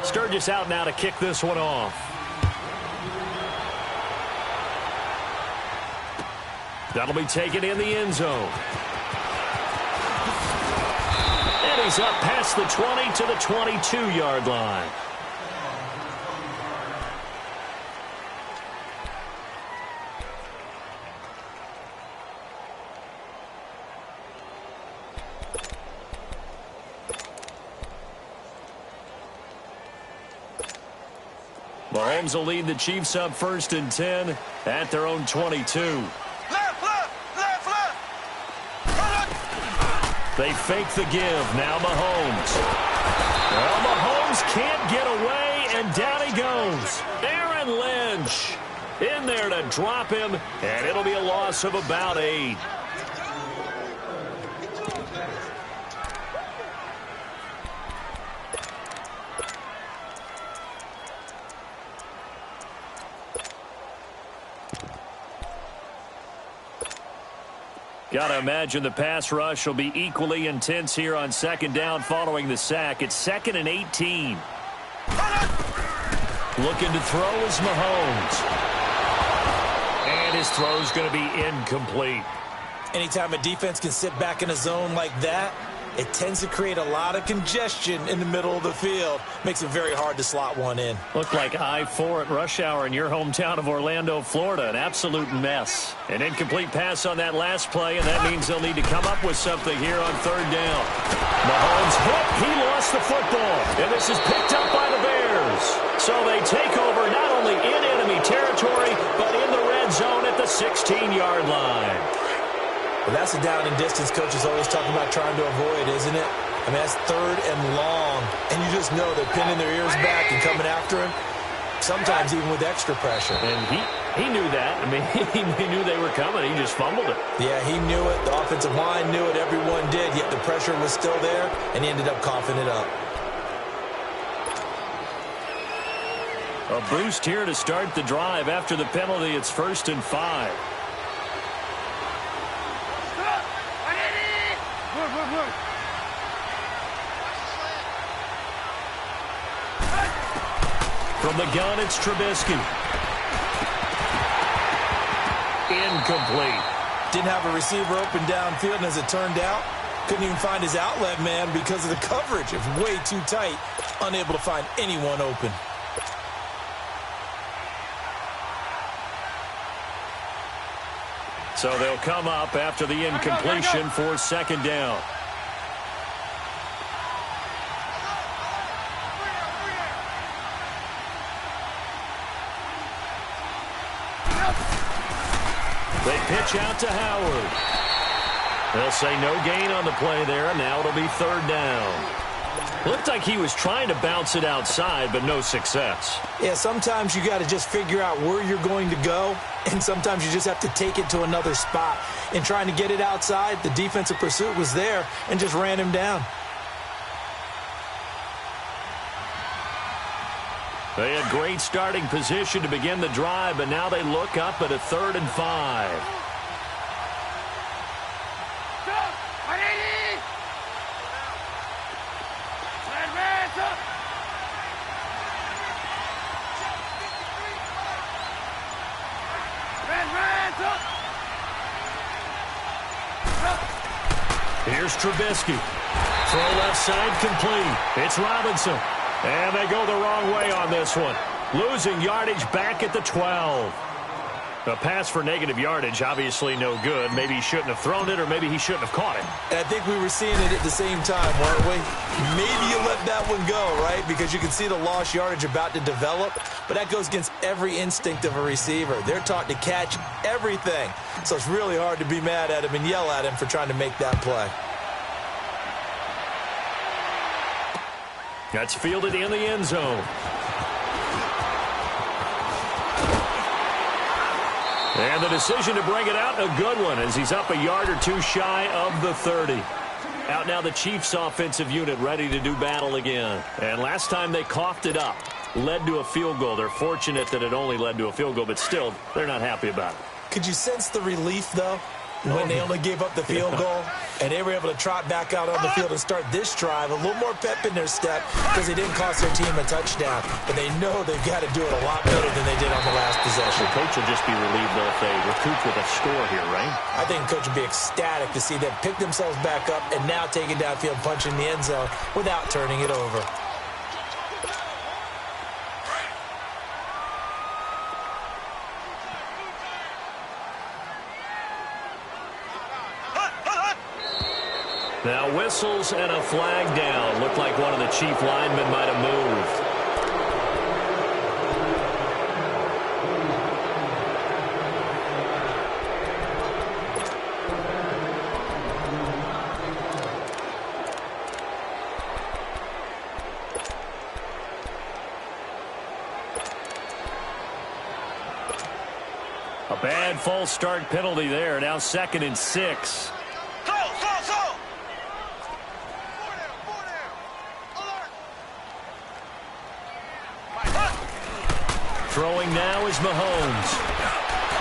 Sturgis out now to kick this one off. That'll be taken in the end zone. And he's up past the 20 to the 22-yard line. Mahomes will lead the Chiefs up 1st and 10 at their own 22. They fake the give. Now Mahomes. Well, Mahomes can't get away, and down he goes. Aaron Lynch in there to drop him, and it'll be a loss of about 8. Got to imagine the pass rush will be equally intense here on 2nd down following the sack. It's 2nd and 18. Looking to throw is Mahomes. And his throw's going to be incomplete. Anytime a defense can sit back in a zone like that, it tends to create a lot of congestion in the middle of the field. Makes it very hard to slot one in. Looked like I-4 at rush hour in your hometown of Orlando, Florida. An absolute mess. An incomplete pass on that last play, and that means they'll need to come up with something here on 3rd down. Mahomes hit. He lost the football. And this is picked up by the Bears. So they take over not only in enemy territory, but in the red zone at the 16-yard line. Well, that's a down and distance coach is always talking about trying to avoid, isn't it? I mean, that's 3rd and long, and you just know they're pinning their ears back and coming after him, sometimes even with extra pressure. And he knew that. I mean, he knew they were coming. He just fumbled it. Yeah, he knew it. The offensive line knew it. Everyone did, yet the pressure was still there, and he ended up coughing it up. A boost here to start the drive. After the penalty, it's 1st and 5. From the gun, it's Trubisky. Incomplete. Didn't have a receiver open downfield, and as it turned out, couldn't even find his outlet man because of the coverage. It was way too tight, unable to find anyone open. So they'll come up after the incompletion for 2nd down. They pitch out to Howard. They'll say no gain on the play there, and now it'll be 3rd down. Looked like he was trying to bounce it outside, but no success. Yeah, sometimes you got to just figure out where you're going to go, and sometimes you just have to take it to another spot. In trying to get it outside, the defensive pursuit was there and just ran him down. They had great starting position to begin the drive, but now they look up at a 3rd and 5. Here's Trubisky. Throw left side complete. It's Robinson. And they go the wrong way on this one. Losing yardage back at the 12. A pass for negative yardage, obviously no good. Maybe he shouldn't have thrown it, or maybe he shouldn't have caught it. And I think we were seeing it at the same time, weren't we? Maybe you let that one go, right? Because you can see the lost yardage about to develop. But that goes against every instinct of a receiver. They're taught to catch everything. So it's really hard to be mad at him and yell at him for trying to make that play. That's fielded in the end zone. And the decision to bring it out, a good one, as he's up a yard or two shy of the 30. Out now the Chiefs offensive unit ready to do battle again. And last time they coughed it up, led to a field goal. They're fortunate that it only led to a field goal, but still, they're not happy about it. Could you sense the relief, though, when they only gave up the field goal? And they were able to trot back out on the field and start this drive. A little more pep in their step because they didn't cost their team a touchdown. But they know they've got to do it a lot better than they did on the last possession. The coach will just be relieved, though, if they recoup with a score here, right? I think the coach would be ecstatic to see them pick themselves back up and now take it downfield, punch in the end zone without turning it over. Now whistles and a flag down. Looked like one of the chief linemen might have moved. A bad false start penalty there. Now 2nd and 6. Throwing now is Mahomes.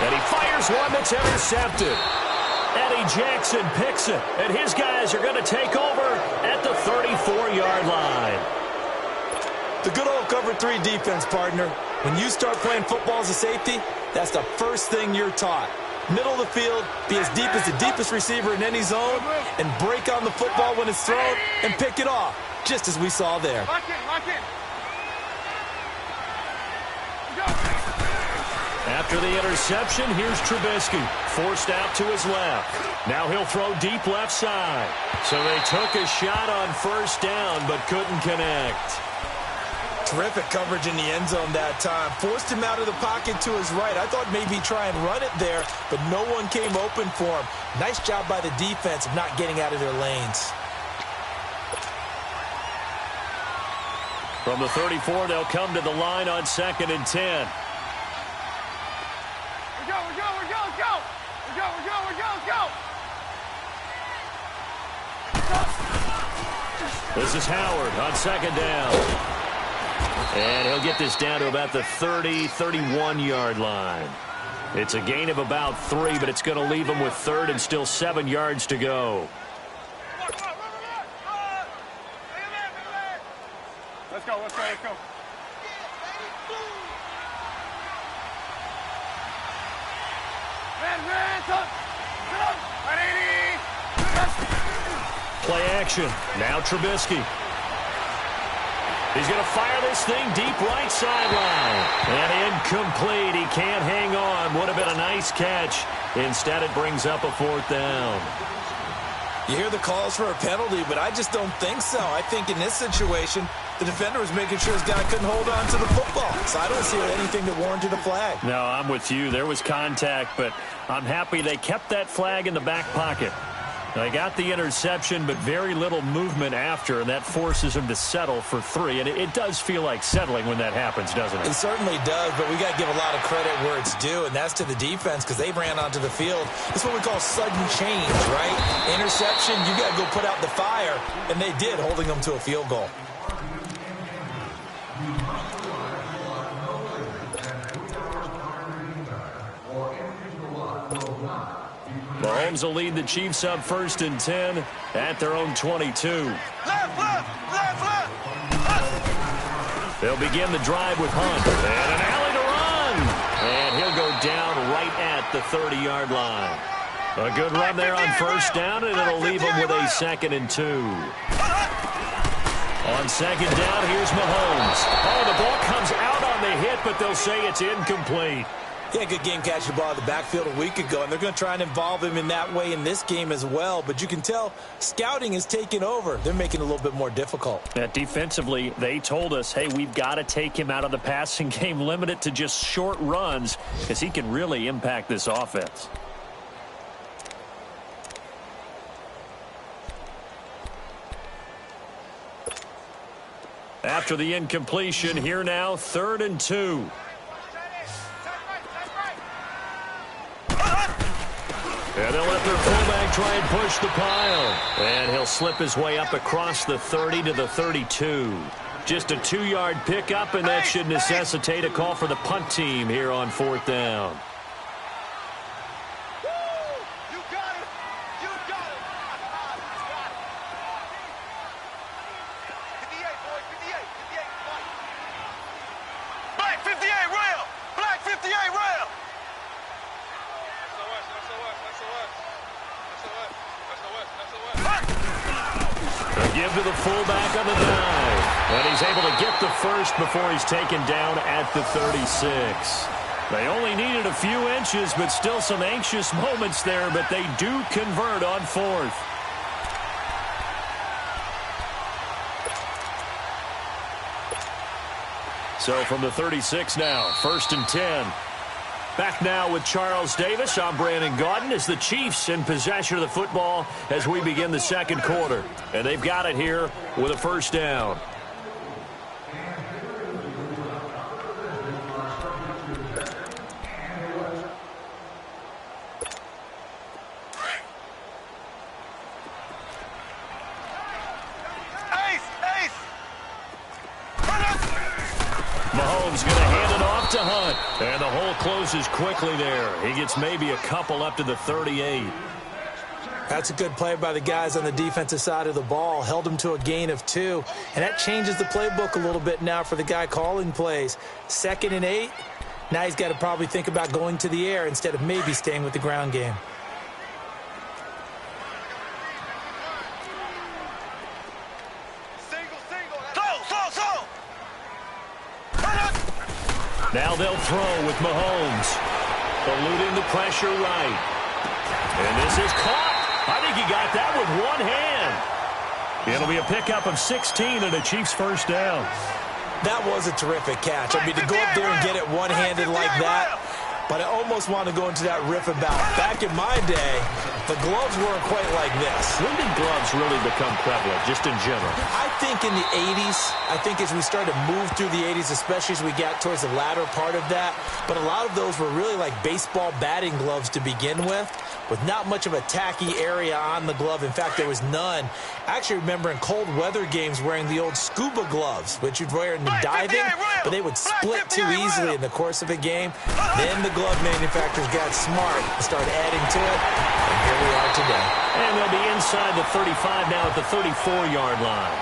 And he fires one that's intercepted. Eddie Jackson picks it. And his guys are going to take over at the 34-yard line. The good old cover 3 defense, partner. When you start playing football as a safety, that's the first thing you're taught. Middle of the field, be as deep as the deepest receiver in any zone, and break on the football when it's thrown and pick it off, just as we saw there. Lock in. After the interception, here's Trubisky. Forced out to his left. Now he'll throw deep left side. So they took a shot on 1st down, but couldn't connect. Terrific coverage in the end zone that time. Forced him out of the pocket to his right. I thought maybe try and run it there, but no one came open for him. Nice job by the defense of not getting out of their lanes. From the 34, they'll come to the line on 2nd and 10. This is Howard on 2nd down. And he'll get this down to about the 31-yard line. It's a gain of about 3, but it's going to leave him with 3rd and still 7 yards to go. Let's go. Play action. Now Trubisky. He's going to fire this thing deep right sideline. And incomplete. He can't hang on. Would have been a nice catch. Instead, it brings up a 4th down. You hear the calls for a penalty, but I just don't think so. I think in this situation, the defender was making sure his guy couldn't hold on to the football. So I don't see anything that warranted a flag. No, I'm with you. There was contact, but I'm happy they kept that flag in the back pocket. They got the interception, but very little movement after, and that forces him to settle for 3. And it does feel like settling when that happens, doesn't it? It certainly does, but we got to give a lot of credit where it's due, and that's to the defense because they ran onto the field. It's what we call sudden change, right? Interception, you got to go put out the fire, and they did, holding them to a field goal. Mahomes will lead the Chiefs up 1st and 10 at their own 22. Left. They'll begin the drive with Hunt. And an alley to run. And he'll go down right at the 30-yard line. A good run there on 1st down, and it'll leave him with a 2nd and 2. On 2nd down, here's Mahomes. Oh, the ball comes out on the hit, but they'll say it's incomplete. Yeah, good game catching the ball in the backfield a week ago, and they're going to try and involve him in that way in this game as well. But you can tell scouting is taking over. They're making it a little bit more difficult. Defensively, they told us, hey, we've got to take him out of the passing game, limit it to just short runs, because he can really impact this offense. After the incompletion, here now, 3rd and 2. And they'll let their fullback try and push the pile. And he'll slip his way up across the 30 to the 32. Just a 2-yard pickup, and that should necessitate a call for the punt team here on 4th down. give to the fullback on the dive. And he's able to get the first before he's taken down at the 36. They only needed a few inches, but still some anxious moments there, but they do convert on fourth. So from the 36 now, 1st and 10. Back now with Charles Davis. I'm Brandon Gaudin as the Chiefs in possession of the football as we begin the second quarter. And they've got it here with a first down. Mahomes going to hand it off to Hunt. And the hole closes quickly there. He gets maybe a couple up to the 38. That's a good play by the guys on the defensive side of the ball. Held them to a gain of 2. And that changes the playbook a little bit now for the guy calling plays. 2nd and 8. Now he's got to probably think about going to the air instead of maybe staying with the ground game. Now they'll throw with Mahomes. Eluding the pressure right. And this is caught. I think he got that with one hand. It'll be a pickup of 16 and a Chiefs first down. That was a terrific catch. I mean, to go up there and get it one-handed like that, but I almost want to go into that riff about back in my day, the gloves weren't quite like this. When did gloves really become prevalent, just in general? I think in the 80s. I think as we started to move through the 80s, especially as we got towards the latter part of that. But a lot of those were really like baseball batting gloves to begin with not much of a tacky area on the glove. In fact, there was none. I actually remember in cold weather games wearing the old scuba gloves, which you'd wear in the diving, but they would split too easily in the course of a game. Then the glove manufacturers got smart and started adding to it, and here we are today. And they'll be inside the 35 now at the 34-yard line.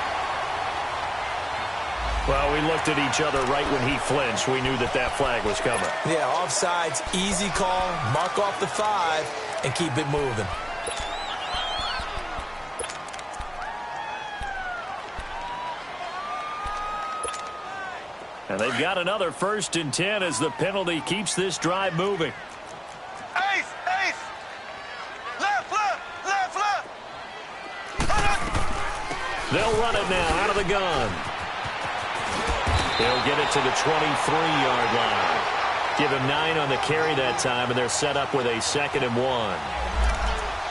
Well, we looked at each other right when he flinched. We knew that flag was coming. Yeah, offsides, easy call, mark off the 5, and keep it moving. And they've got another 1st and 10 as the penalty keeps this drive moving. Ace! Left! They'll run it now out of the gun. They'll get it to the 23-yard line. Give him 9 on the carry that time, and they're set up with a 2nd and 1.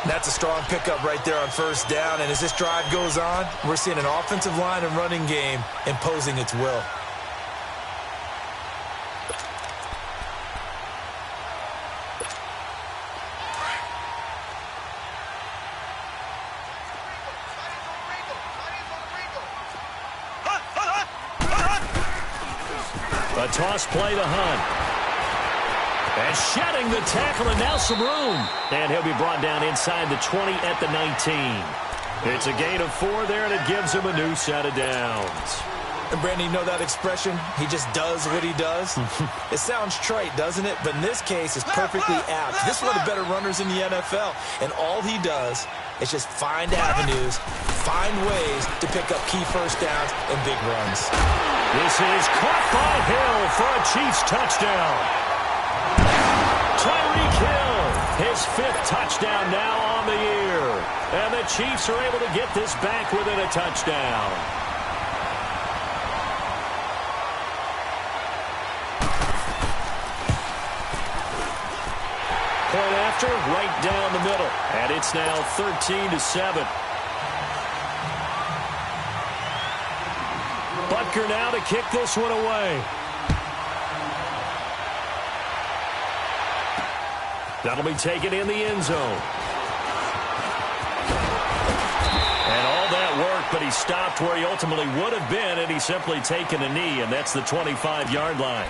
That's a strong pickup right there on 1st down, and as this drive goes on, we're seeing an offensive line and running game imposing its will. A toss play to Hunt. And shedding the tackle, and now some room. And he'll be brought down inside the 20 at the 19. It's a gain of 4 there, and it gives him a new set of downs. And Brandon, you know that expression? He just does what he does? It sounds trite, doesn't it? But in this case, it's perfectly apt. This is one of the better runners in the NFL. And all he does is just find avenues, find ways to pick up key first downs and big runs. This is caught by Hill for a Chiefs touchdown. Tyreek Hill, his 5th touchdown now on the year. And the Chiefs are able to get this back within a touchdown. Point after, right down the middle. And it's now 13-7. Butker now to kick this one away. That'll be taken in the end zone. And all that work, but he stopped where he ultimately would have been, and he's simply taken a knee, and that's the 25-yard line.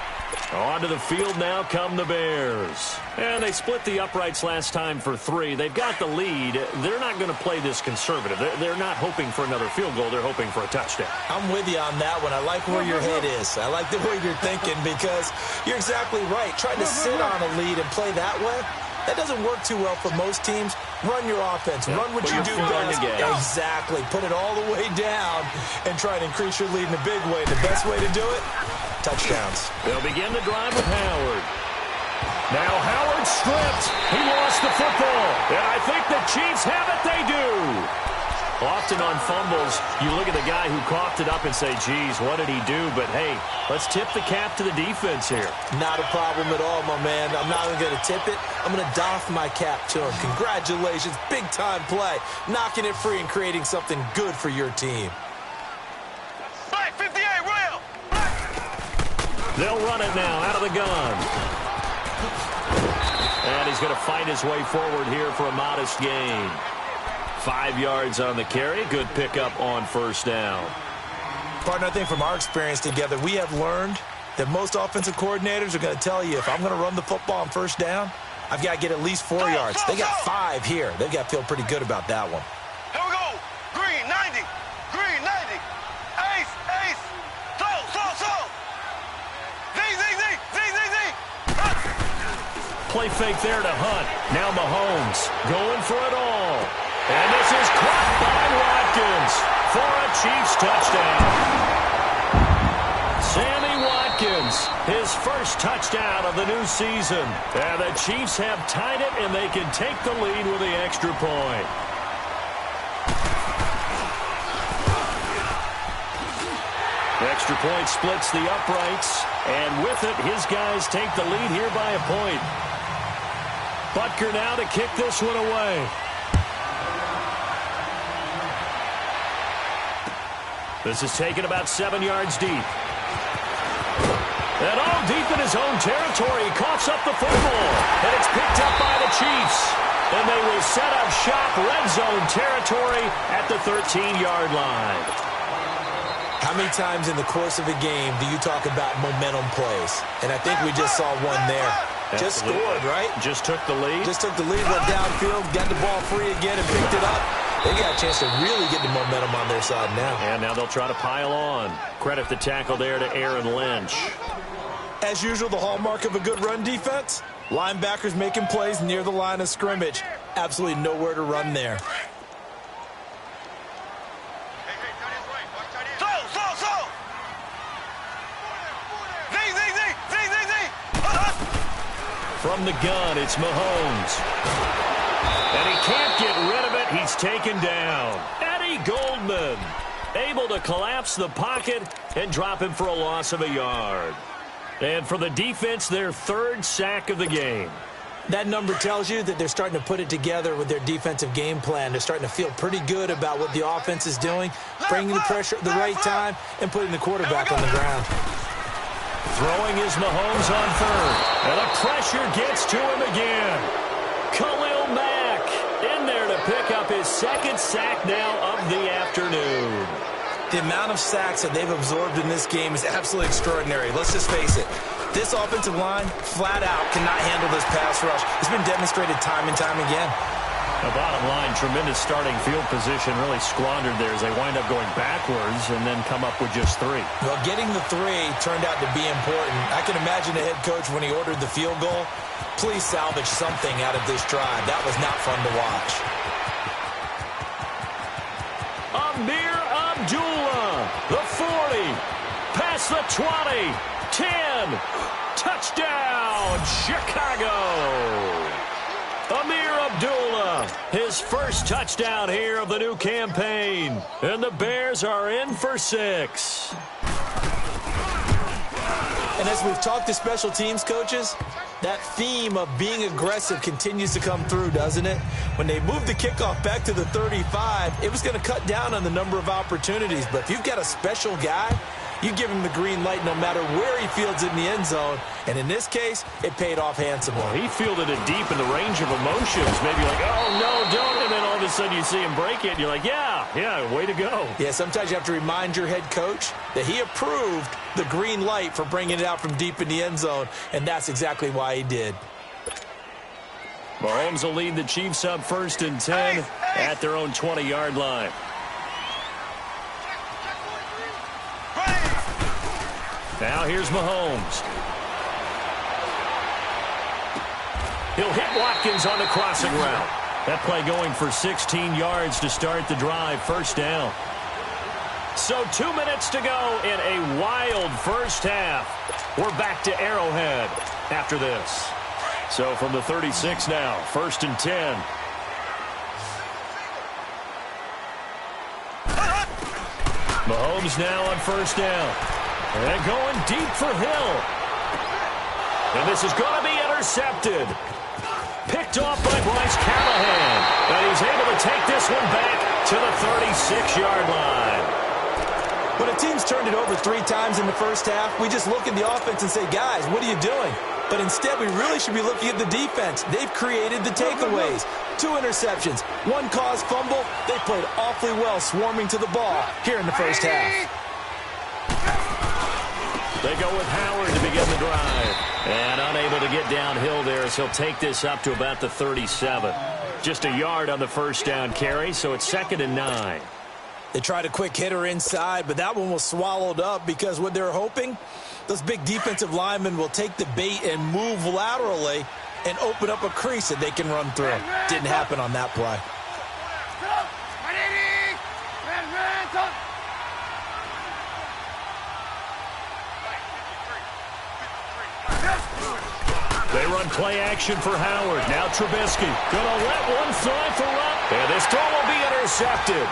Onto the field now come the Bears. And they split the uprights last time for 3. They've got the lead. They're not going to play this conservative. They're not hoping for another field goal. They're hoping for a touchdown. I'm with you on that one. I like where your head is. I like the way you're thinking because you're exactly right. Trying to sit on a lead and play that way, That doesn't work too well for most teams. Run your offense. Yeah, run what you do best. Exactly. Put it all the way down and try to increase your lead in a big way. The best way to do it, touchdowns. They'll begin the drive with Howard. Now Howard stripped. He lost the football. And I think the Chiefs have it. They do. Often on fumbles, you look at the guy who coughed it up and say, geez, what did he do? But, hey, let's tip the cap to the defense here. Not a problem at all, my man. I'm not even going to tip it. I'm going to doff my cap to him. Congratulations. Big-time play. Knocking it free and creating something good for your team. Black 58, Will! They'll run it now out of the gun. And he's going to fight his way forward here for a modest gain. 5 yards on the carry. Good pickup on first down. Partner, I think from our experience together, we have learned that most offensive coordinators are going to tell you, if I'm going to run the football on first down, I've got to get at least 4 yards. They got 5 here. They've got to feel pretty good about that one. Here we go. Green, 90. Green, 90. Ace, ace. Slow, slow, slow. Z, Z, Z, Z, Z, Z. Play fake there to Hunt. Now Mahomes going for it all. And this is caught by Watkins for a Chiefs touchdown. Sammy Watkins, his first touchdown of the new season. And the Chiefs have tied it, and they can take the lead with the extra point. Extra point splits the uprights, and with it, his guys take the lead here by a point. Butker now to kick this one away. This is taken about 7 yards deep. And all deep in his own territory. He coughs up the football. And it's picked up by the Chiefs. And they will set up shop red zone territory at the 13-yard line. How many times in the course of a game do you talk about momentum plays? And I think we just saw one there. Absolutely. Just scored, right? Just took the lead. Just took the lead, went downfield, got the ball free again, and picked it up. They got a chance to really get the momentum on their side now. And now they'll try to pile on. Credit the tackle there to Aaron Lynch. As usual, the hallmark of a good run defense, linebackers making plays near the line of scrimmage. Absolutely nowhere to run there. Slow, slow, slow. Z, Z, Z, Z, Z, Z. From the gun, it's Mahomes. And he can't get rid of it. He's taken down. Eddie Goldman able to collapse the pocket and drop him for a loss of a yard. And for the defense, their third sack of the game. That number tells you that they're starting to put it together with their defensive game plan. They're starting to feel pretty good about what the offense is doing, bringing the pressure at the right time, and putting the quarterback on the ground. Throwing is Mahomes on third. And the pressure gets to him again. Khalil Mack in there to pick up his second sack now of the afternoon. The amount of sacks that they've absorbed in this game is absolutely extraordinary. Let's just face it. This offensive line, flat out, cannot handle this pass rush. It's been demonstrated time and time again. The bottom line, tremendous starting field position, really squandered there as they wind up going backwards and then come up with just 3. Well, getting the 3 turned out to be important. I can imagine the head coach when he ordered the field goal. Please salvage something out of this drive. That was not fun to watch. Amir Abdullah, the 40, past the 20, 10, touchdown, Chicago. Amir Abdullah, his first touchdown here of the new campaign. And the Bears are in for 6. And as we've talked to special teams coaches, that theme of being aggressive continues to come through, doesn't it? When they moved the kickoff back to the 35, it was going to cut down on the number of opportunities. But if you've got a special guy, you give him the green light no matter where he fields it in the end zone. And in this case, it paid off handsomely. Well, he fielded it deep in the range of emotions. Maybe like, oh, no, don't. And then all of a sudden you see him break it. And you're like, yeah, way to go. Yeah, sometimes you have to remind your head coach that he approved the green light for bringing it out from deep in the end zone. And that's exactly why he did. Mahomes will lead the Chiefs up 1st and 10 at their own 20-yard line. Now here's Mahomes. He'll hit Watkins on the crossing route. That play going for 16 yards to start the drive, first down. So 2 minutes to go in a wild first half. We're back to Arrowhead after this. So from the 36 now, 1st and 10. Mahomes now on first down. And going deep for Hill. And this is going to be intercepted. Picked off by Bryce Callahan. And he's able to take this one back to the 36-yard line. When a team's turned it over 3 times in the first half, we just look at the offense and say, guys, what are you doing? But instead, we really should be looking at the defense. They've created the takeaways. 2 interceptions, 1 caused fumble. They played awfully well swarming to the ball here in the first half. They go with Howard to begin the drive. And unable to get downhill there, so he'll take this up to about the 37. Just a yard on the first down carry, so it's 2nd and 9. They tried a quick hitter inside, but that one was swallowed up because what they're hoping, those big defensive linemen will take the bait and move laterally and open up a crease that they can run through. Didn't happen on that play. They run play action for Howard. Now Trubisky gonna let one fly for up. And this throw will be intercepted.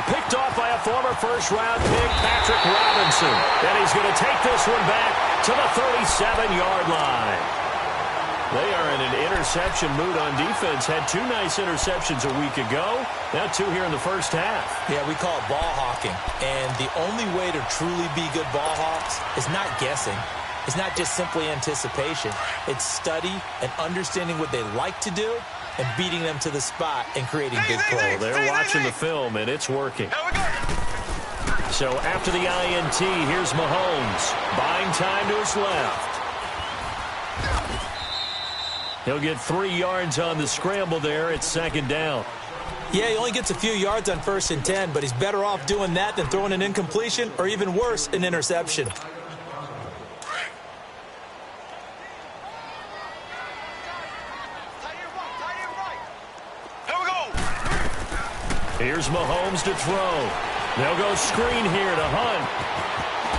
Picked off by a former first-round pick, Patrick Robinson. And he's going to take this one back to the 37-yard line. They are in an interception mood on defense. Had 2 nice interceptions a week ago. Now 2 here in the first half. Yeah, we call it ball hawking. And the only way to truly be good ball hawks is not guessing. It's not just simply anticipation. It's study and understanding what they like to do and beating them to the spot and creating big plays. Well, they're watching the film, and it's working. So after the INT, here's Mahomes. Buying time to his left. He'll get 3 yards on the scramble there. It's 2nd down. Yeah, he only gets a few yards on 1st and 10, but he's better off doing that than throwing an incompletion or even worse, an interception. Here's Mahomes to throw. They'll go screen here to Hunt.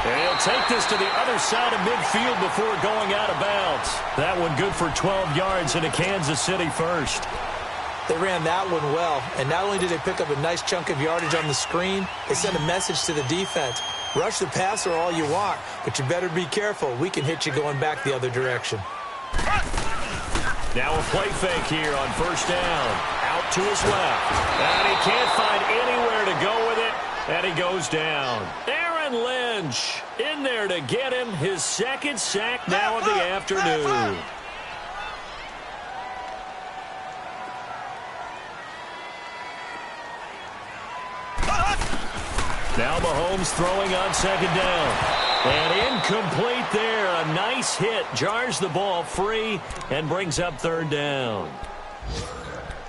And he'll take this to the other side of midfield before going out of bounds. That one good for 12 yards into Kansas City first. They ran that one well, and not only did they pick up a nice chunk of yardage on the screen, they sent a message to the defense. Rush the passer all you want, but you better be careful. We can hit you going back the other direction. Now a play fake here on first down. Out to his left. And he can't find anywhere to go with it. And he goes down. Aaron Lynch in there to get him his 2nd sack now of the afternoon. Now Mahomes throwing on 2nd down. And incomplete there. A nice hit. Jars the ball free and brings up 3rd down.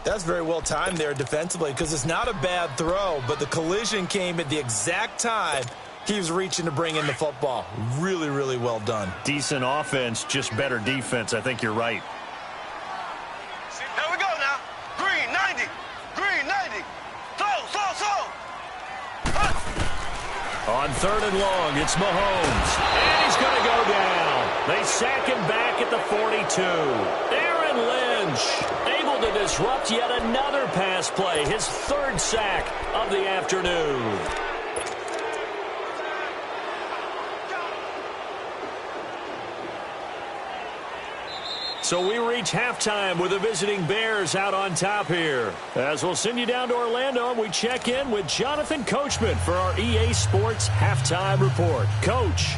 That's very well timed there defensively because it's not a bad throw, but the collision came at the exact time he was reaching to bring in the football. Really, really well done. Decent offense, just better defense. I think you're right. Here we go now. Green 90. Green 90. Slow. On 3rd and long, it's Mahomes. And he's going to go down. They sack him back at the 42. Aaron Lynch able to disrupt yet another pass play. His 3rd sack of the afternoon. So we reach halftime with the visiting Bears out on top here. As we'll send you down to Orlando, and we check in with Jonathan Coachman for our EA Sports Halftime Report. Coach.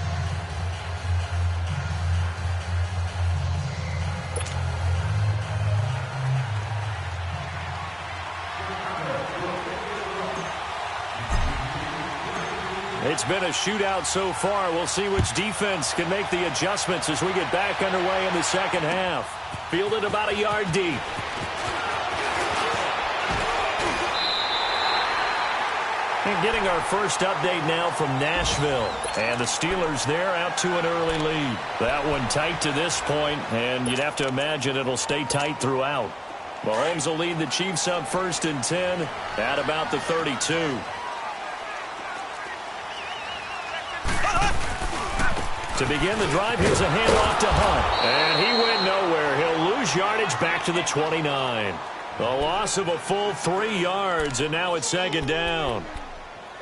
It's been a shootout so far. We'll see which defense can make the adjustments as we get back underway in the second half. Fielded about a yard deep. And getting our first update now from Nashville. And the Steelers there out to an early lead. That one tight to this point, and you'd have to imagine it'll stay tight throughout. Mahomes will lead the Chiefs up 1st and 10 at about the 32. To begin the drive, here's a handoff to Hunt. And he went nowhere. He'll lose yardage back to the 29. A loss of a full 3 yards, and now it's 2nd down.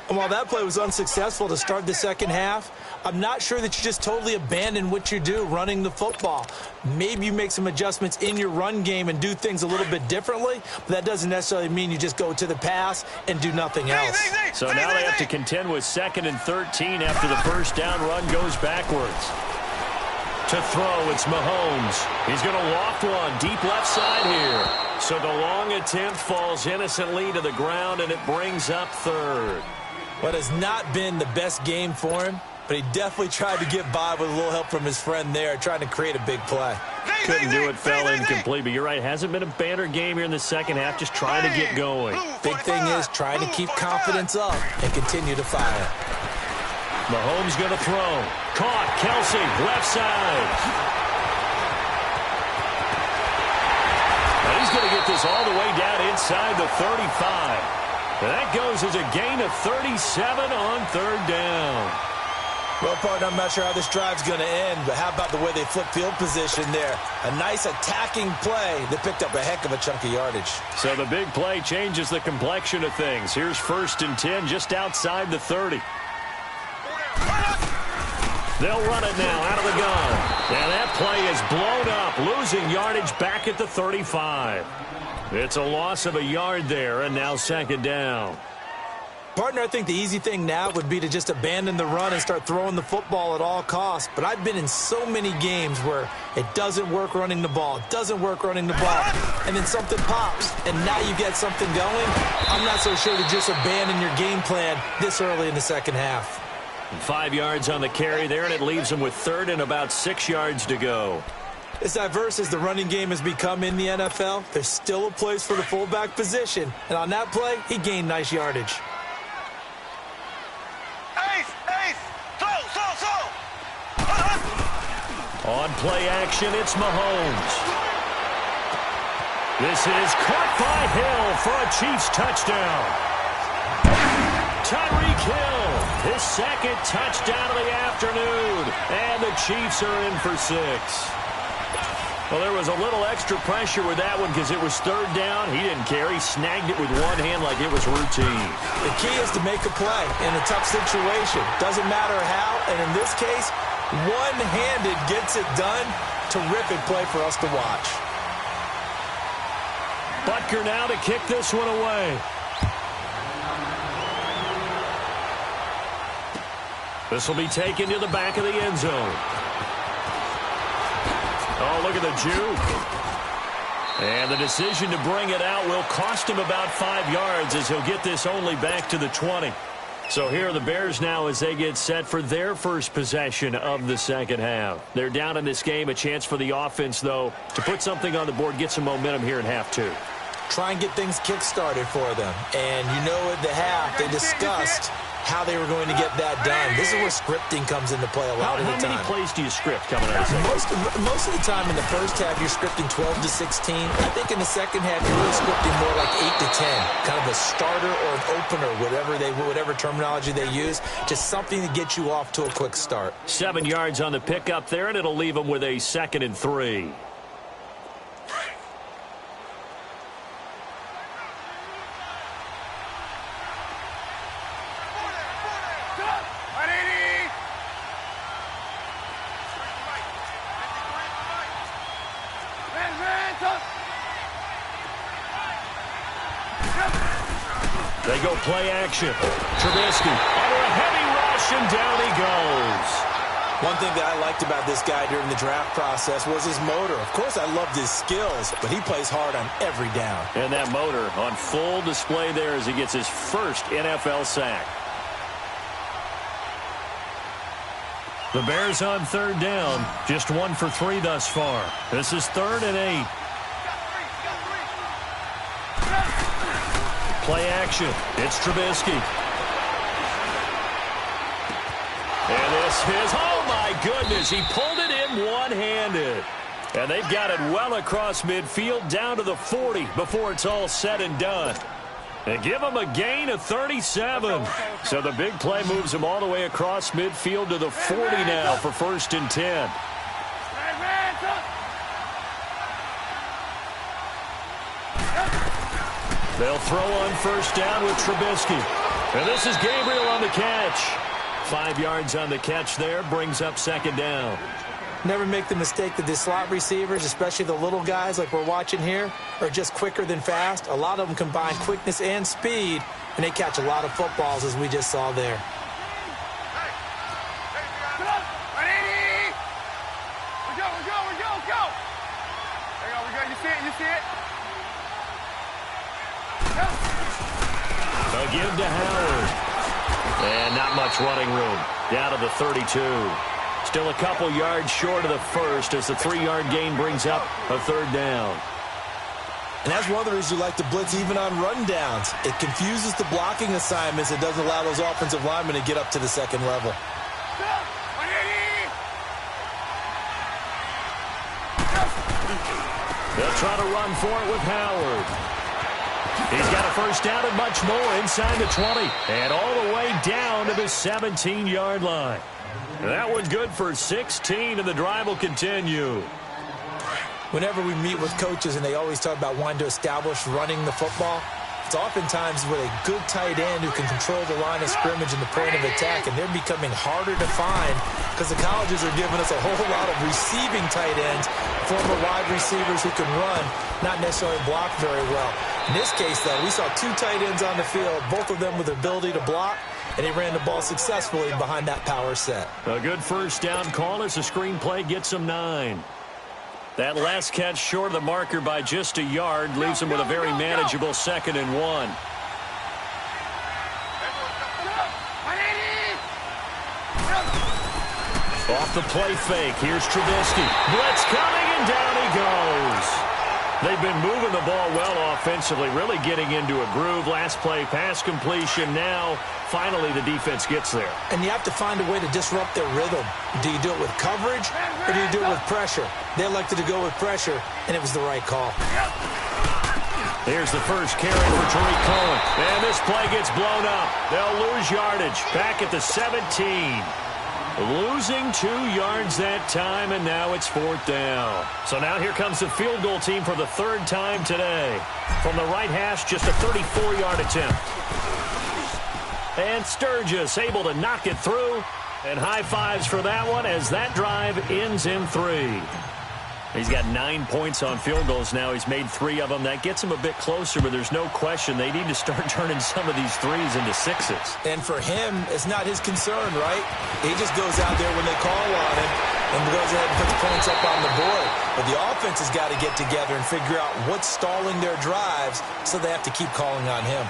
And while that play was unsuccessful to start the second half, I'm not sure that you just totally abandon what you do running the football. Maybe you make some adjustments in your run game and do things a little bit differently, but that doesn't necessarily mean you just go to the pass and do nothing else. So now they have to contend with 2nd and 13 after the first down run goes backwards. To throw, it's Mahomes. He's going to loft one deep left side here. So the long attempt falls innocently to the ground, and it brings up 3rd. What has not been the best game for him, but he definitely tried to get by with a little help from his friend there, trying to create a big play. Couldn't do it, fell incomplete, but you're right, hasn't been a banner game here in the second half, just trying to get going. Big thing is trying to keep confidence up and continue to fire. Mahomes going to throw. Caught, Kelsey, left side. And he's going to get this all the way down inside the 35. And that goes as a gain of 37 on 3rd down. Well, partner, I'm not sure how this drive's going to end, but how about the way they flip field position there? A nice attacking play that picked up a heck of a chunk of yardage. So the big play changes the complexion of things. Here's 1st and 10 just outside the 30. They'll run it now out of the gun. And that play is blown up, losing yardage back at the 35. It's a loss of a yard there, and now 2nd down. Partner, I think the easy thing now would be to just abandon the run and start throwing the football at all costs. But I've been in so many games where it doesn't work running the ball, and then something pops, and now you get something going. I'm not so sure to just abandon your game plan this early in the second half. 5 yards on the carry there, and it leaves them with 3rd and about 6 yards to go. As diverse as the running game has become in the NFL, there's still a place for the fullback position. And on that play, he gained nice yardage. Ace, throw. On play action, it's Mahomes. This is caught by Hill for a Chiefs touchdown. Tyreek Hill, his 2nd touchdown of the afternoon. And the Chiefs are in for 6. Well, there was a little extra pressure with that one because it was 3rd down. He didn't care. He snagged it with one hand like it was routine. The key is to make a play in a tough situation. Doesn't matter how, and in this case, one-handed gets it done. Terrific play for us to watch. Butker now to kick this one away. This will be taken to the back of the end zone. Oh, look at the juke. And the decision to bring it out will cost him about 5 yards as he'll get this only back to the 20. So here are the Bears now as they get set for their first possession of the second half. They're down in this game. A chance for the offense, though, to put something on the board, get some momentum here in half 2. Try and get things kick-started for them. And you know at the half, they discussed how they were going to get that done. This is where scripting comes into play a lot of the time. How many plays do you script coming out of the second? Most of the time in the first half, you're scripting 12 to 16. I think in the second half, you're really scripting more like 8 to 10. Kind of a starter or an opener, whatever terminology they use. Just something to get you off to a quick start. 7 yards on the pickup there, and it'll leave them with a 2nd and 3. They go play action. Trubisky under a heavy rush, and down he goes. One thing that I liked about this guy during the draft process was his motor. Of course, I loved his skills, but he plays hard on every down. And that motor on full display there as he gets his first NFL sack. The Bears on 3rd down, just 1 for 3 thus far. This is 3rd and 8. Play action. It's Trubisky. this is, oh my goodness, he pulled it in one-handed. And they've got it well across midfield down to the 40 before it's all said and done. And give them a gain of 37. So the big play moves them all the way across midfield to the 40 now for 1st and 10. They'll throw on 1st down with Trubisky. And this is Gabriel on the catch. 5 yards on the catch there, brings up 2nd down. Never make the mistake that the slot receivers, especially the little guys like we're watching here, are just quicker than fast. A lot of them combine quickness and speed, and they catch a lot of footballs, as we just saw there. They'll give to Howard. And not much running room. Down to the 32. Still a couple yards short of the first as the 3-yard gain brings up a 3rd down. And that's one of the reasons you like to blitz even on rundowns. It confuses the blocking assignments. It doesn't allow those offensive linemen to get up to the 2nd level. They'll try to run for it with Howard. He's got a 1st down and much more inside the 20. And all the way down to the 17-yard line. That one good for 16, and the drive will continue. Whenever we meet with coaches and they always talk about wanting to establish running the football, it's oftentimes with a good tight end who can control the line of scrimmage and the point of attack, and they're becoming harder to find because the colleges are giving us a whole lot of receiving tight ends, former wide receivers who can run, not necessarily block very well. In this case, though, we saw 2 tight ends on the field, both of them with the ability to block, and he ran the ball successfully behind that power set. A good 1st down call as the screen play gets him 9. That last catch short of the marker by just a yard leaves him with a very manageable 2nd and 1. Off the play fake, here's Trubisky. Blitz coming, and down he goes. They've been moving the ball well offensively, really getting into a groove. Last play, pass completion. Now, finally, the defense gets there. And you have to find a way to disrupt their rhythm. Do you do it with coverage, or do you do it with pressure? They elected to go with pressure, and it was the right call. Here's the first carry for Tariq Cohen. And this play gets blown up. They'll lose yardage. Back at the 17. Losing 2 yards that time, and now it's 4th down. So now here comes the field goal team for the 3rd time today. From the right hash, just a 34-yard attempt. And Sturgis able to knock it through. And high fives for that one as that drive ends in 3. He's got 9 points on field goals now. He's made 3 of them. That gets him a bit closer, but there's no question they need to start turning some of these 3s into 6s. And for him, it's not his concern, right? He just goes out there when they call on him and goes ahead and puts points up on the board. But the offense has got to get together and figure out what's stalling their drives, so they have to keep calling on him.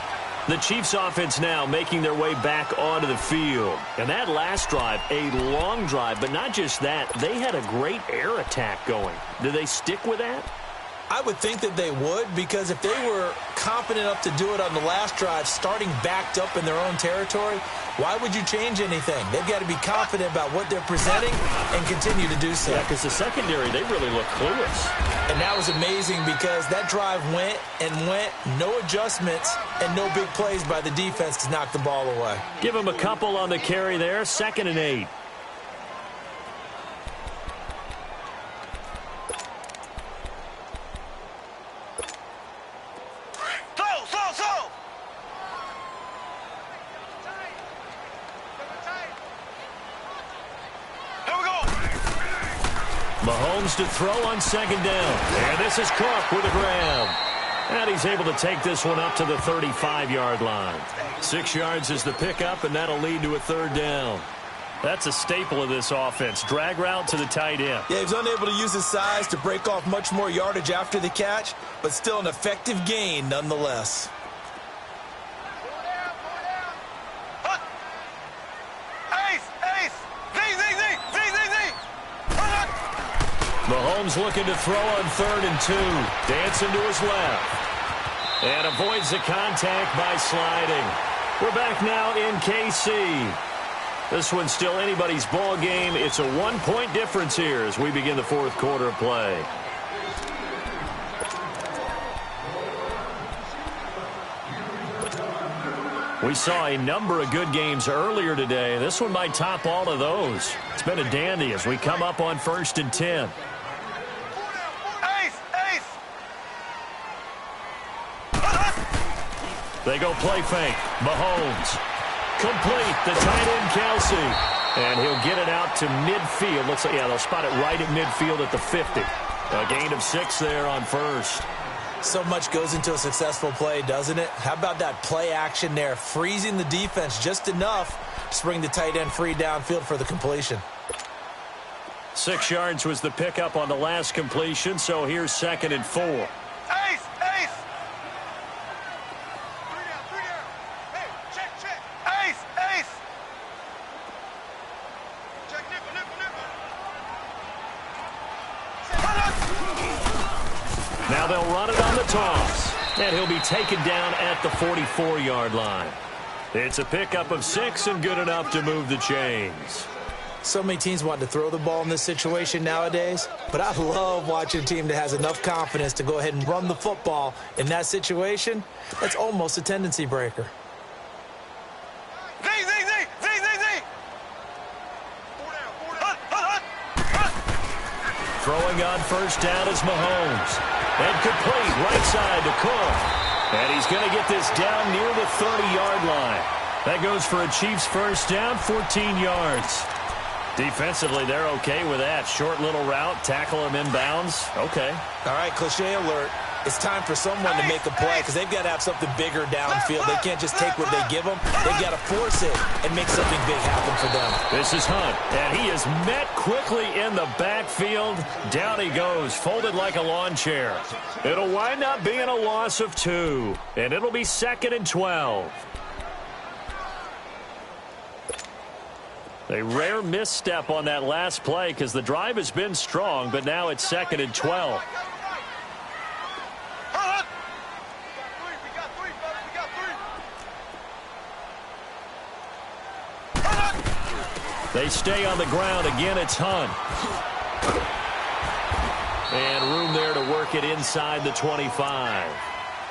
The Chiefs offense now making their way back onto the field. And that last drive, a long drive, but not just that. They had a great air attack going. Do they stick with that? I would think that they would, because if they were confident enough to do it on the last drive, starting backed up in their own territory, why would you change anything? They've got to be confident about what they're presenting and continue to do so. Yeah, because the secondary, they really look clueless. And that was amazing because that drive went and went, no adjustments, and no big plays by the defense to knock the ball away. Give them a couple on the carry there, 2nd and 8. Mahomes to throw on 2nd down. And this is Cook with a grab. And he's able to take this one up to the 35-yard line. 6 yards is the pickup, and that'll lead to a 3rd down. That's a staple of this offense. Drag route to the tight end. Yeah, he was unable to use his size to break off much more yardage after the catch, but still an effective gain nonetheless. Mahomes looking to throw on 3rd and 2. Dancing to his left. And avoids the contact by sliding. We're back now in KC. This one's still anybody's ball game. It's a one-point difference here as we begin the fourth quarter of play. We saw a number of good games earlier today. This one might top all of those. It's been a dandy as we come up on 1st and 10. They go play fake. Mahomes. Complete. The tight end, Kelsey. And he'll get it out to midfield. Looks like, yeah, they'll spot it right at midfield at the 50. A gain of 6 there on first. So much goes into a successful play, doesn't it? How about that play action there? Freezing the defense just enough to bring the tight end free downfield for the completion. 6 yards was the pickup on the last completion, so here's 2nd and 4. Ace! Ace! 3 down. Hey, check. Ace! Check nickel. Now they'll run it on the toss. And he'll be taken down at the 44-yard line. It's a pickup of 6 and good enough to move the chains. So many teams want to throw the ball in this situation nowadays, but I love watching a team that has enough confidence to go ahead and run the football in that situation. That's almost a tendency breaker. Z! 4 down. Throwing on first down is Mahomes. And complete right side to Cook. And he's going to get this down near the 30-yard line. That goes for a Chiefs first down, 14 yards. Defensively, they're okay with that. Short little route, tackle him inbounds. Okay. All right, cliche alert. It's time for someone to make a play because they've got to have something bigger downfield. They can't just take what they give them. They've got to force it and make something big happen for them. This is Hunt, and he is met quickly in the backfield. Down he goes, folded like a lawn chair. It'll wind up being a loss of 2, and it'll be 2nd and 12. A rare misstep on that last play because the drive has been strong, but now it's 2nd and 12. They stay on the ground. Again, it's Hunt. And room there to work it inside the 25.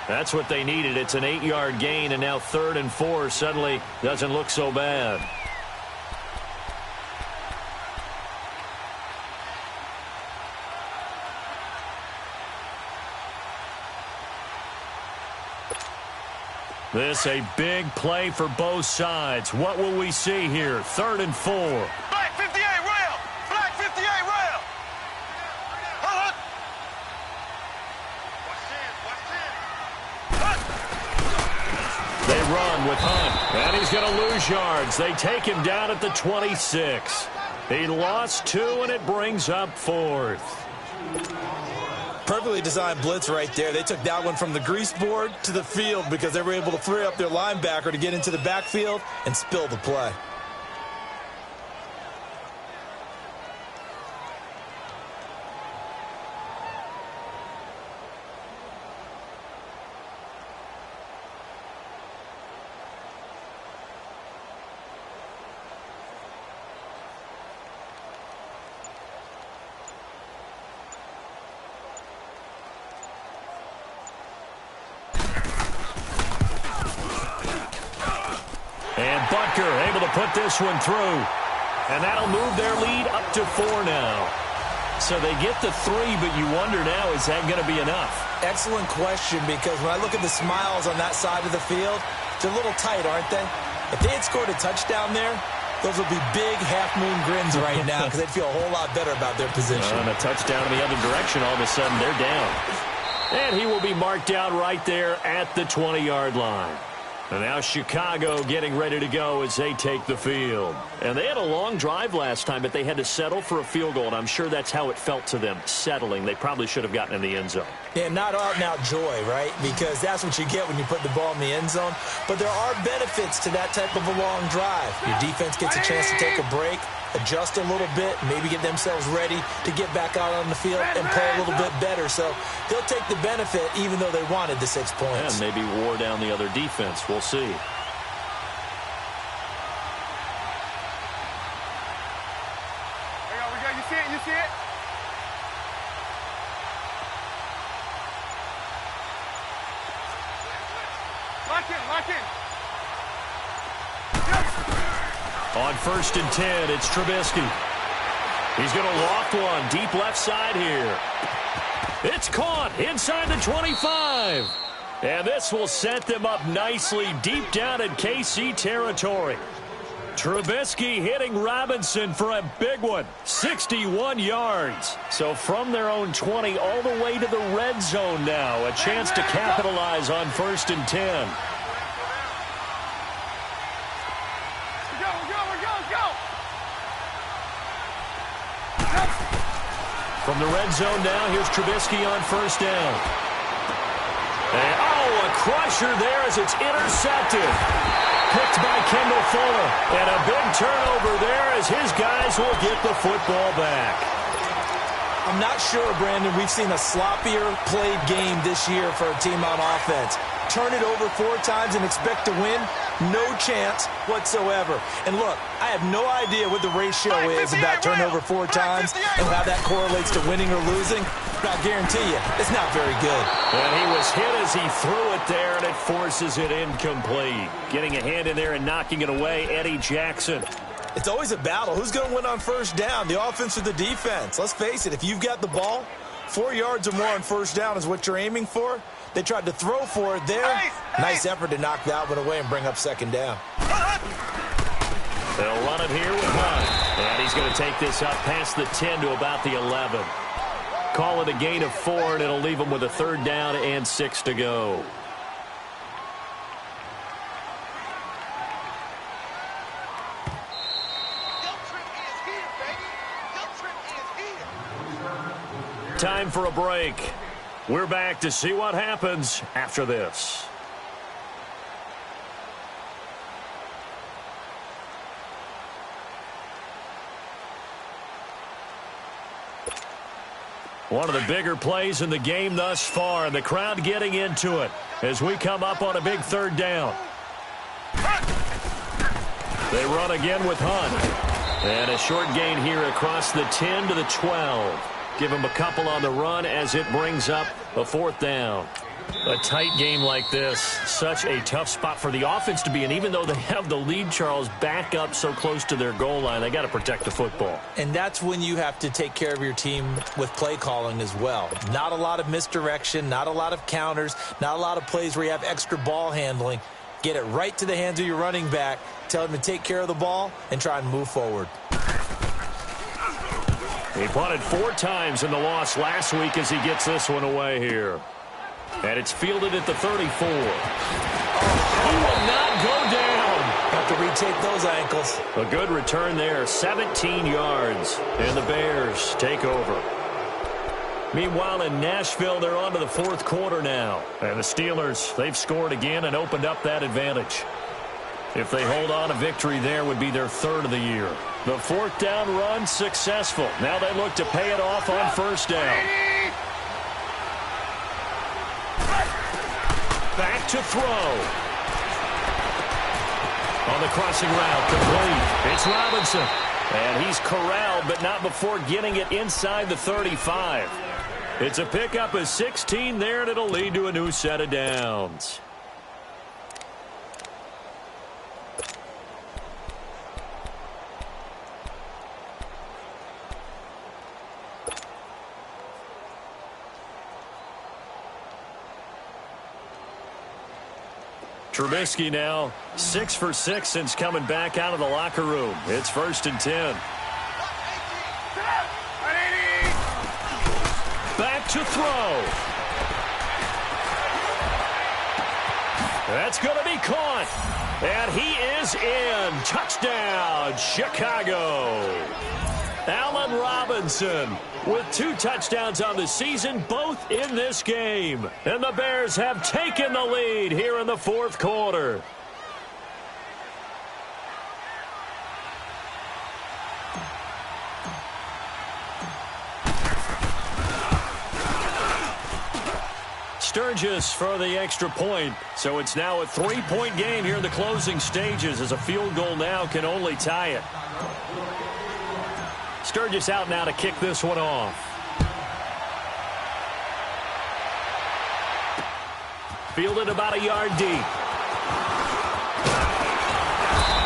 That's what they needed. It's an 8-yard gain, and now 3rd and 4 suddenly doesn't look so bad. This a big play for both sides. What will we see here? 3rd and 4. Black 58 rail! Black 58 rail! They run with Hunt, and he's going to lose yards. They take him down at the 26. He lost 2, and it brings up 4th. Perfectly designed blitz right there. They took that one from the grease board to the field because they were able to free up their linebacker to get into the backfield and spill the play. Butker able to put this one through. And that'll move their lead up to 4 now. So they get the 3, but you wonder now, is that going to be enough? Excellent question, because when I look at the smiles on that side of the field, they're a little tight, aren't they? If they had scored a touchdown there, those would be big half-moon grins right now because they'd feel a whole lot better about their position. And a touchdown in the other direction, all of a sudden they're down. And he will be marked down right there at the 20-yard line. And now Chicago getting ready to go as they take the field. And they had a long drive last time, but they had to settle for a field goal, and I'm sure that's how it felt to them, settling. They probably should have gotten in the end zone. Yeah, not out-and-out joy, right? Because that's what you get when you put the ball in the end zone. But there are benefits to that type of a long drive. Your defense gets a chance to take a break, adjust a little bit, maybe get themselves ready to get back out on the field and play a little bit better. So they'll take the benefit even though they wanted the 6 points. And maybe wore down the other defense. We'll see. see it, you see it? Lock in, lock in. On 1st and 10, it's Trubisky. He's going to loft one deep left side here. It's caught inside the 25. And this will set them up nicely deep down in KC territory. Trubisky hitting Robinson for a big one, 61 yards. So from their own 20 all the way to the red zone now, a chance to capitalize on 1st and 10. From the red zone now, here's Trubisky on 1st down. And, a crusher there as it's intercepted. Picked by Kendall Fuller. And a big turnover there as his guys will get the football back. I'm not sure, Brandon, we've seen a sloppier played game this year for a team on offense. Turn it over 4 times and expect to win? No chance whatsoever. And look, I have no idea what the ratio is about turnover 4 times and how that correlates to winning or losing. But I guarantee you, it's not very good. And he was hit as he threw it there, and it forces it incomplete. Getting a hand in there and knocking it away, Eddie Jackson. It's always a battle. Who's going to win on 1st down, the offense or the defense? Let's face it, if you've got the ball, 4 yards or more on 1st down is what you're aiming for. They tried to throw for it there. Nice effort to knock that one away and bring up 2nd down. They'll run it here with Hunt. And he's going to take this up past the 10 to about the 11. Call it a gain of 4, and it'll leave them with a 3rd down and 6 to go. Time for a break. We're back to see what happens after this. One of the bigger plays in the game thus far, and the crowd getting into it as we come up on a big 3rd down. They run again with Hunt. And a short gain here across the 10 to the 12. Give him a couple on the run as it brings up a 4th down. A tight game like this, such a tough spot for the offense to be in. Even though they have the lead, Charles, back up so close to their goal line, they got to protect the football. And that's when you have to take care of your team with play calling as well. Not a lot of misdirection, not a lot of counters, not a lot of plays where you have extra ball handling. Get it right to the hands of your running back, tell him to take care of the ball, and try and move forward. He punted 4 times in the loss last week as he gets this one away here. And it's fielded at the 34. He will not go down. Have to retake those ankles. A good return there, 17 yards. And the Bears take over. Meanwhile, in Nashville, they're on to the 4th quarter now. And the Steelers, they've scored again and opened up that advantage. If they hold on, a victory there would be their 3rd of the year. The 4th down run successful. Now they look to pay it off on 1st down. Back to throw. On the crossing route, complete. It's Robinson. And he's corralled, but not before getting it inside the 35. It's a pickup of 16 there, and it'll lead to a new set of downs. Trubisky now 6 for 6 since coming back out of the locker room. It's 1st and 10. Back to throw. That's going to be caught. And he is in. Touchdown, Chicago. Allen Robinson with 2 touchdowns on the season, both in this game. And the Bears have taken the lead here in the 4th quarter. Sturgis for the extra point. So it's now a 3-point game here in the closing stages as a field goal now can only tie it. Sturgis out now to kick this one off. Fielded about a yard deep.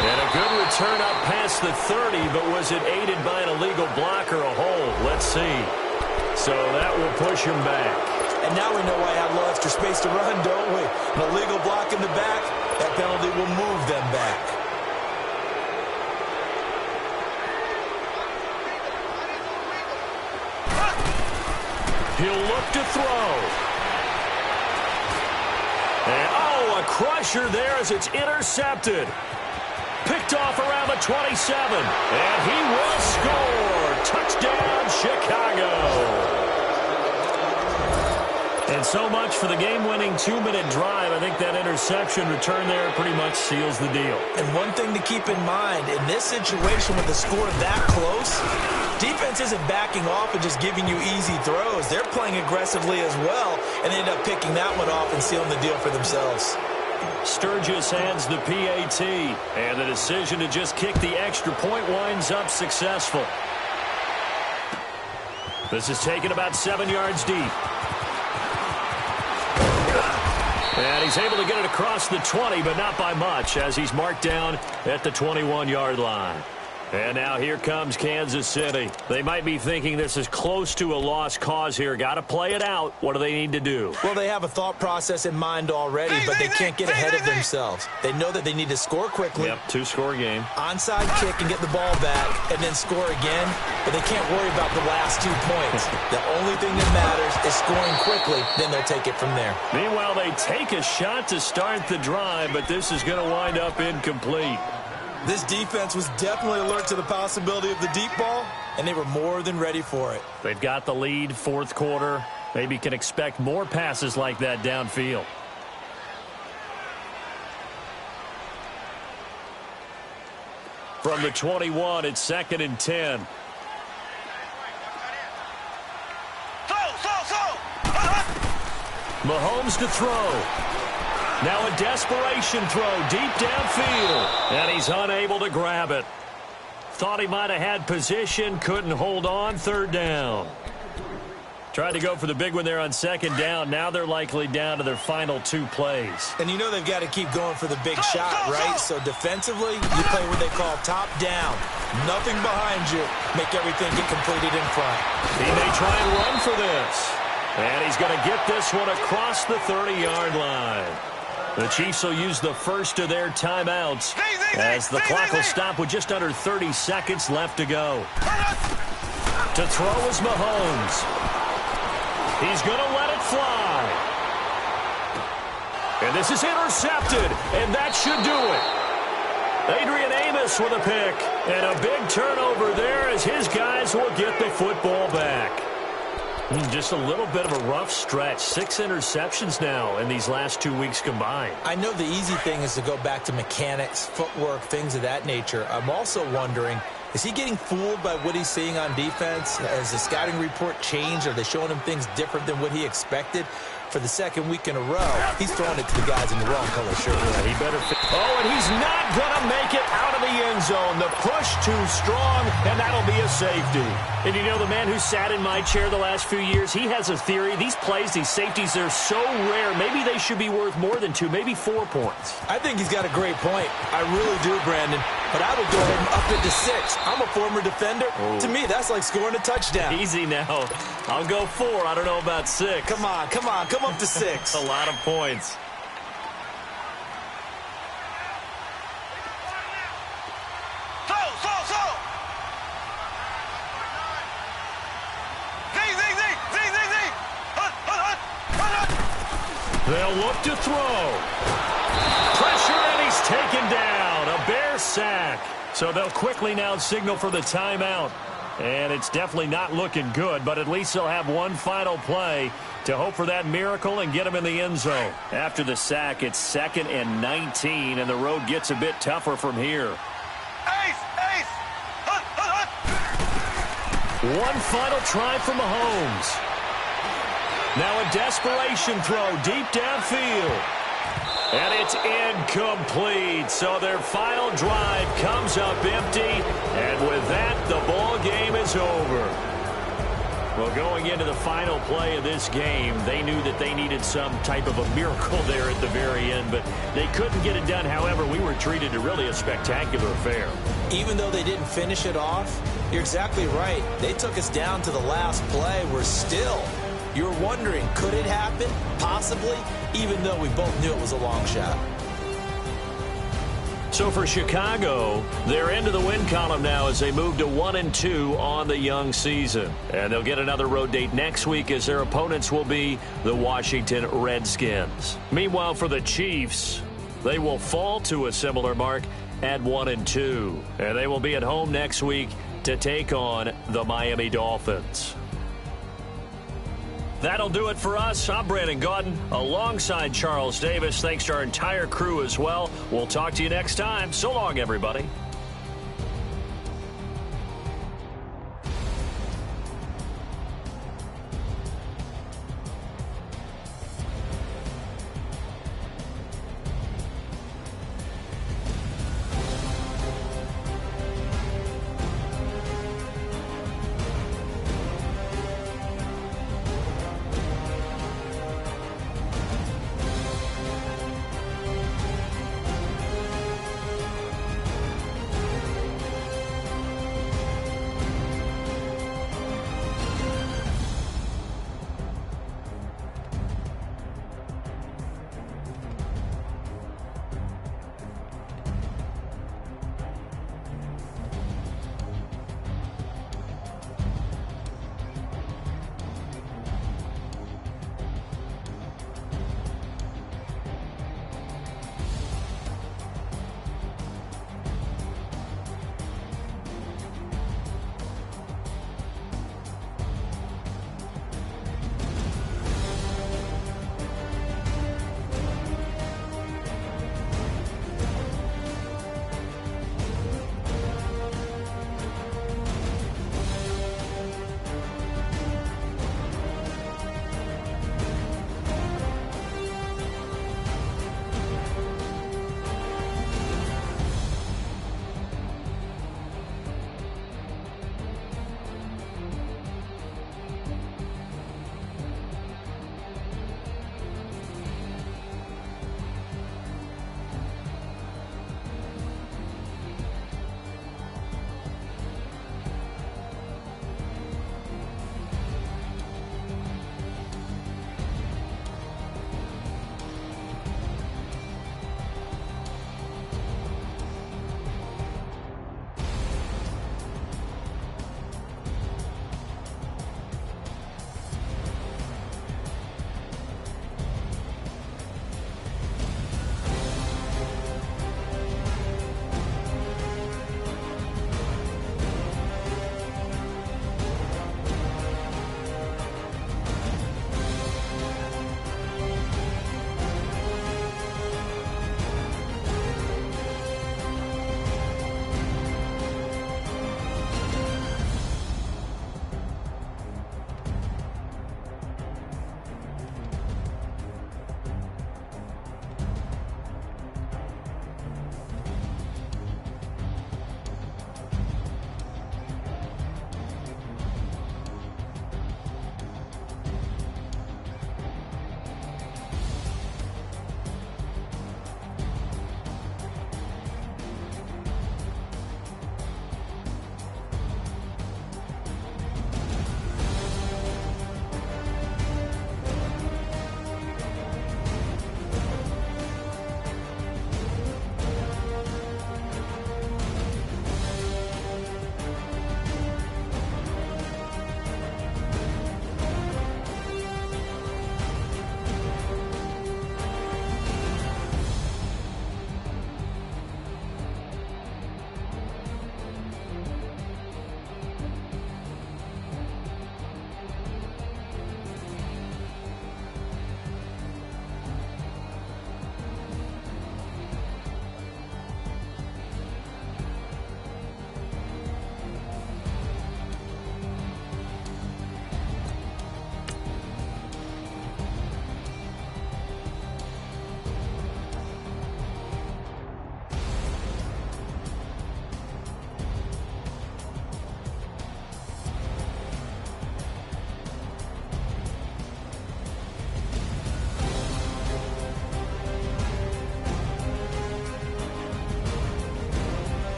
And a good return up past the 30, but was it aided by an illegal block or a hold? Let's see. So that will push him back. And now we know why I have a little extra space to run, don't we? An illegal block in the back, that penalty will move them back. He'll look to throw. And, oh, a crusher there as it's intercepted. Picked off around the 27. And he will score. Touchdown, Chicago. And so much for the game-winning 2-minute drive. I think that interception return there pretty much seals the deal. And one thing to keep in mind, in this situation with the score that close, defense isn't backing off and just giving you easy throws. They're playing aggressively as well, and they end up picking that one off and sealing the deal for themselves. Sturgis hands the PAT, and the decision to just kick the extra point winds up successful. This is taken about 7 yards deep. And he's able to get it across the 20, but not by much, as he's marked down at the 21-yard line. And now here comes Kansas City. They might be thinking this is close to a lost cause here. Got to play it out. What do they need to do? Well, they have a thought process in mind already, but they can't get ahead of themselves. They know that they need to score quickly. Yep, 2-score game. Onside kick and get the ball back and then score again, but they can't worry about the last 2 points. The only thing that matters is scoring quickly, then they'll take it from there. Meanwhile, they take a shot to start the drive, but this is going to wind up incomplete. This defense was definitely alert to the possibility of the deep ball, and they were more than ready for it. They've got the lead, fourth quarter. Maybe can expect more passes like that downfield. From the 21, it's 2nd and 10. Mahomes to throw. Now a desperation throw deep downfield. And he's unable to grab it. Thought he might have had position, couldn't hold on, 3rd down. Tried to go for the big one there on 2nd down. Now they're likely down to their final 2 plays. And you know they've got to keep going for the big shot, right? So defensively, you play what they call top down. Nothing behind you. Make everything get completed in front. He may try and run for this. And he's going to get this one across the 30-yard line. The Chiefs will use the first of their timeouts as the clock will stop with just under 30 seconds left to go. To throw is Mahomes. He's going to let it fly. And this is intercepted, and that should do it. Adrian Amos with a pick, and a big turnover there as his guys will get the football back. Just a little bit of a rough stretch. 6 interceptions now in these last 2 weeks combined. I know the easy thing is to go back to mechanics, footwork, things of that nature. I'm also wondering, is he getting fooled by what he's seeing on defense? Has the scouting report changed? Are they showing him things different than what he expected? For the 2nd week in a row, he's throwing it to the guys in the wrong color shirt. Yeah, he better fit. Oh, and he's not going to make it out of the end zone. The push too strong, and that'll be a safety. And you know, the man who sat in my chair the last few years, he has a theory. These plays, these safeties, they're so rare. Maybe they should be worth more than 2, maybe 4 points. I think he's got a great point. I really do, Brandon. But I would go ahead and up it to 6. I'm a former defender. Oh. To me, that's like scoring a touchdown. Easy now. I'll go 4. I don't know about 6. Come on. Come up to 6. A lot of points. They'll look to throw. Pressure, and he's taken down. A Bear sack. So they'll quickly now signal for the timeout. And it's definitely not looking good, but at least they'll have one final play to hope for that miracle and get him in the end zone. After the sack, it's 2nd and 19, and the road gets a bit tougher from here. One final try for Mahomes. Now a desperation throw deep downfield. And it's incomplete. So their final drive comes up empty. And with that, the ball game is is over. Well, going into the final play of this game, they knew that they needed some type of a miracle there at the very end, but they couldn't get it done. However, we were treated to really a spectacular affair. Even though they didn't finish it off, you're exactly right. They took us down to the last play. You're wondering, could it happen? Possibly, even though we both knew it was a long shot. So for Chicago, they're into the win column now as they move to 1-2 on the young season. And they'll get another road date next week as their opponents will be the Washington Redskins. Meanwhile, for the Chiefs, they will fall to a similar mark at 1-2. And they will be at home next week to take on the Miami Dolphins. That'll do it for us. I'm Brandon Gaudin alongside Charles Davis. Thanks to our entire crew as well. We'll talk to you next time. So long, everybody.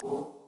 Woo!